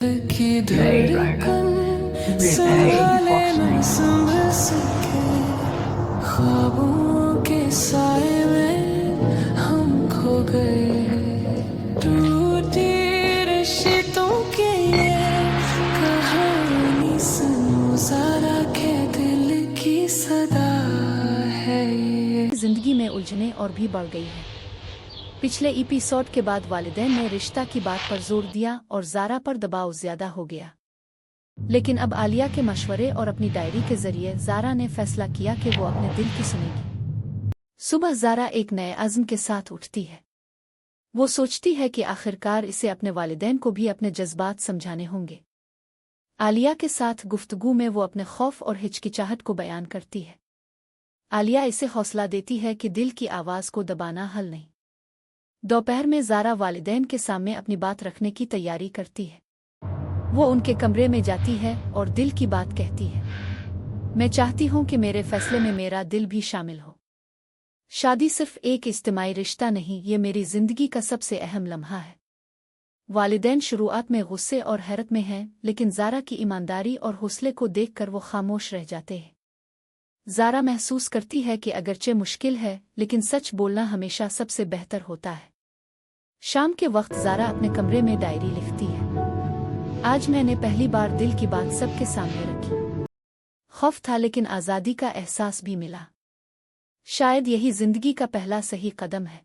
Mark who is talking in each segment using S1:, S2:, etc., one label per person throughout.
S1: की धड़कन संभाले न संभल सके ख्वाबों के साए में हम खो गए टूटी रिश्तों की ये कहानी सुनो ज़रा के दिल की सदा है ये।
S2: जिंदगी में उलझने और भी बढ़ गई है। पिछले एपिसोड के बाद वालिदैन ने रिश्ता की बात पर जोर दिया और ज़ारा पर दबाव ज्यादा हो गया। लेकिन अब आलिया के मशवरे और अपनी डायरी के जरिए ज़ारा ने फैसला किया कि वो अपने दिल की सुनेगी। सुबह ज़ारा एक नए अज़्म के साथ उठती है। वो सोचती है कि आखिरकार इसे अपने वालिदैन को भी अपने जज्बात समझाने होंगे। आलिया के साथ गुफ्तगू में वो अपने खौफ और हिचकिचाहट को बयान करती है। आलिया इसे हौसला देती है कि दिल की आवाज़ को दबाना हल नहीं। दोपहर में ज़ारा वालिदैन के सामने अपनी बात रखने की तैयारी करती है। वो उनके कमरे में जाती है और दिल की बात कहती है। मैं चाहती हूँ कि मेरे फैसले में मेरा दिल भी शामिल हो। शादी सिर्फ एक इज्तिमाई रिश्ता नहीं, ये मेरी जिंदगी का सबसे अहम लम्हा है। वालिदैन शुरुआत में गुस्से और हैरत में हैं, लेकिन ज़ारा की ईमानदारी और हौसले को देखकर वो खामोश रह जाते हैं। ज़ारा महसूस करती है कि अगरचे मुश्किल है, लेकिन सच बोलना हमेशा सबसे बेहतर होता है। शाम के वक्त ज़ारा अपने कमरे में डायरी लिखती है। आज मैंने पहली बार दिल की बात सबके सामने रखी। खौफ था, लेकिन आज़ादी का एहसास भी मिला। शायद यही जिंदगी का पहला सही कदम है।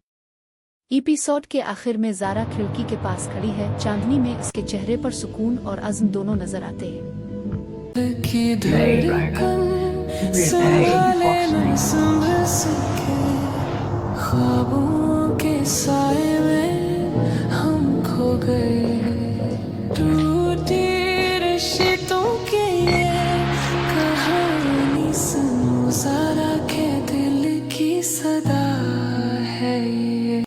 S2: एपिसोड के आखिर में ज़ारा खिड़की के पास खड़ी है। चांदनी में इसके चेहरे पर सुकून और अज़्म दोनों नजर आते हैं।
S1: की धड़कन संभाले न संभल सके ख्वाबों के साए में हम खो गए टूटी रिश्ते